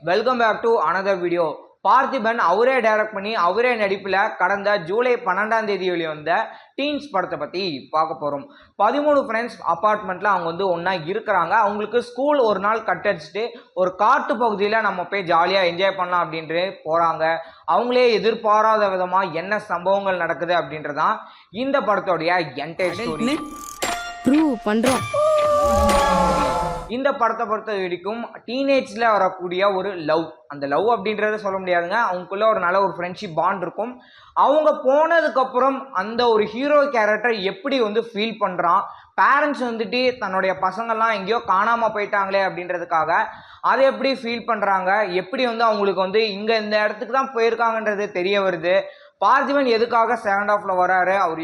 Welcome back to another video. Parthiban அவரே direct பண்ணி அவரே நடிப்பில் கடந்த ஜூலை 12ஆம் தேதி வெளிவந்த டீன்ஸ் படத்தை பற்றி பார்க்க போகிறோம். 13 ஃப்ரெண்ட்ஸ் அப்பார்ட்மெண்ட்டில் அவங்க ஒன்றா இருக்கிறாங்க. அவங்களுக்கு ஸ்கூல் ஒரு நாள் கட் அடிச்சுட்டு ஒரு காட்டு பகுதியில் நம்ம போய் ஜாலியாக என்ஜாய் பண்ணலாம் அப்படின்ட்டு போகிறாங்க. அவங்களே எதிர்பாராத விதமாக என்ன சம்பவங்கள் நடக்குது அப்படின்றதான் இந்த படத்தோடைய என்டையர் ஸ்டோரி. பண்ணுறோம். இந்த படத்தை பொறுத்த வரைக்கும் டீனேஜில் வரக்கூடிய ஒரு லவ், அந்த லவ் அப்படின்றத சொல்ல முடியாதுங்க. அவங்களுக்குள்ள ஒரு நல்ல ஒரு ஃப்ரெண்ட்ஷிப் பாண்ட் இருக்கும். அவங்க போனதுக்கப்புறம் அந்த ஒரு ஹீரோ கேரக்டர் எப்படி ஃபீல் பண்ணுறான், பேரண்ட்ஸ் தன்னுடைய பசங்கள்லாம் எங்கேயோ காணாமல் போயிட்டாங்களே அப்படின்றதுக்காக அதை எப்படி ஃபீல் பண்ணுறாங்க, எப்படி அவங்களுக்கு இங்கே இந்த இடத்துக்கு தான் போயிருக்காங்கன்றது தெரிய வருது. பார்த்திபன் எதுக்காக செகண்ட் ஹாஃப்ல வராரு, அவர்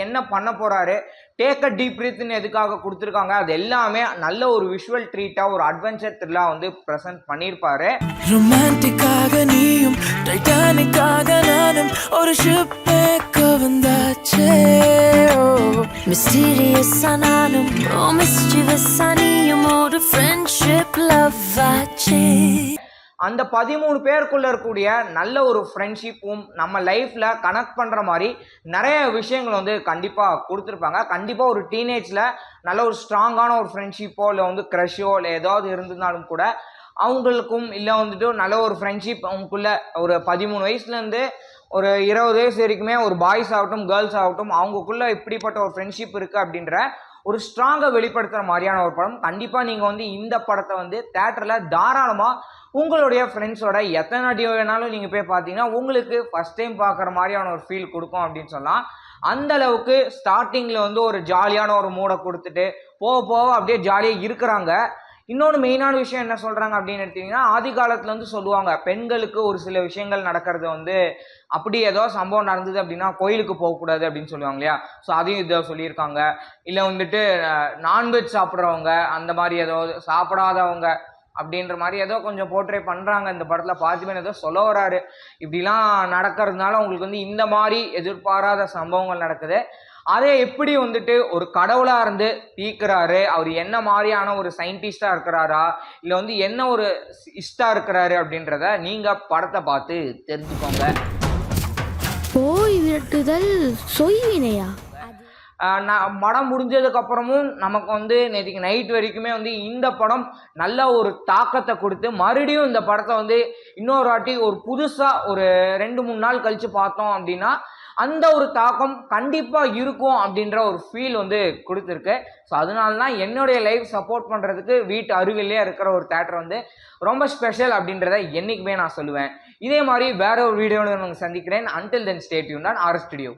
என்ன பண்ண போறாரு, டேக் அ டீப் பிரீத்னு எதுக்காக கொடுத்துருக்காங்க, அது எல்லாமே நல்ல ஒரு விஷுவல் ட்ரீட்டா ஒரு அட்வென்ச்சர் த்ரில்லா பிரசன்ட் பண்ணியிருப்பாரு. ரொமான்டிக்காக நீயும் டைட்டானிக்காக நானும் ஒரு ஷிப்பேக்க வந்தாச்சே, மிஸ்டீரியஸா நானும் மிஸ்டீரியஸா நீயும் ஒரு ஃப்ரெண்ட்ஷிப் லவ் ஆச்சே. அந்த 13 பேருக்குள்ள இருக்கக்கூடிய நல்ல ஒரு ஃப்ரெண்ட்ஷிப்பும் நம்ம லைஃப்ல கனெக்ட் பண்ற மாதிரி நிறைய விஷயங்கள் கண்டிப்பாக கொடுத்துருப்பாங்க. கண்டிப்பாக ஒரு டீனேஜில் நல்ல ஒரு ஸ்ட்ராங்கான ஒரு ஃப்ரெண்ட்ஷிப்போ இல்லை க்ரஷோ இல்லை ஏதாவது இருந்திருந்தாலும் கூட அவங்களுக்கும் இல்லை நல்ல ஒரு ஃப்ரெண்ட்ஷிப் அவங்களுக்குள்ள ஒரு 13 வயசுலேருந்து ஒரு 20 வயசு வரைக்குமே ஒரு பாய்ஸ் ஆகட்டும் கேர்ள்ஸ் ஆகட்டும் அவங்களுக்குள்ள இப்படிப்பட்ட ஒரு ஃப்ரெண்ட்ஷிப் இருக்குது அப்படின்ற ஒரு ஸ்ட்ராங்கை வெளிப்படுத்துகிற மாதிரியான ஒரு படம். கண்டிப்பாக நீங்கள் இந்த படத்தை தேட்டரில் தாராளமாக உங்களுடைய ஃப்ரெண்ட்ஸோட எத்தனை நாட்டி வேணாலும் நீங்கள் போய் பார்த்தீங்கன்னா உங்களுக்கு ஃபஸ்ட் டைம் பார்க்குற மாதிரியான ஒரு ஃபீல் கொடுக்கும் அப்படின்னு சொல்லலாம். அந்த அளவுக்கு ஸ்டார்டிங்கில் ஒரு ஜாலியான ஒரு மூடை கொடுத்துட்டு போக போக அப்படியே ஜாலியாக இருக்கிறாங்க. இன்னொன்று மெயினான விஷயம் என்ன சொல்கிறாங்க அப்படின்னு எடுத்தீங்கன்னா, ஆதி காலத்தில் சொல்லுவாங்க பெண்களுக்கு ஒரு சில விஷயங்கள் நடக்கிறது அப்படி ஏதோ சம்பவம் நடந்தது அப்படின்னா கோயிலுக்கு போகக்கூடாது அப்படின்னு சொல்லுவாங்க இல்லையா. ஸோ அதையும் இதை சொல்லியிருக்காங்க. இல்லை நான்வெஜ் சாப்பிட்றவங்க அந்த மாதிரி ஏதோ சாப்பிடாதவங்க அப்படின்ற மாதிரி ஏதோ கொஞ்சம் போர்ட்ரே பண்ணுறாங்க இந்த படத்தில். பார்த்திபன் ஏதோ சொல்ல வராரு, இப்படிலாம் நடக்கிறதுனால உங்களுக்கு இந்த மாதிரி எதிர்பாராத சம்பவங்கள் நடக்குது. அதை எப்படி ஒரு கடவுளாக இருந்து தீர்க்கிறாரு, அவர் என்ன மாதிரியான ஒரு சயின்டிஸ்டாக இருக்கிறாரா இல்லை என்ன ஒரு இஷ்டா இருக்கிறாரு அப்படின்றத நீங்கள் படத்தை பார்த்து தெரிஞ்சுக்கோங்க. போய் விரட்டுதல் சொய்வினையா? படம் முடிஞ்சதுக்கப்புறமும் நமக்கு நேற்றுக்கு நைட் வரைக்குமே இந்த படம் நல்ல ஒரு தாக்கத்தை கொடுத்து மறுபடியும் இந்த படத்தை இன்னொரு வாட்டி ஒரு புதுசாக ஒரு 2-3 நாள் கழித்து பார்த்தோம் அப்படின்னா அந்த ஒரு தாக்கம் கண்டிப்பாக இருக்கும் அப்படின்ற ஒரு ஃபீல் கொடுத்துருக்கு. ஸோ அதனால தான் என்னுடைய லைஃப் சப்போர்ட் பண்ணுறதுக்கு வீட்டு அருகிலே இருக்கிற ஒரு தேட்டர் ரொம்ப ஸ்பெஷல் அப்படின்றத என்றைக்குமே நான் சொல்லுவேன். இதே மாதிரி வேற ஒரு வீடியோவில் நான் சந்திக்கிறேன். Until then stay tuned on our studio.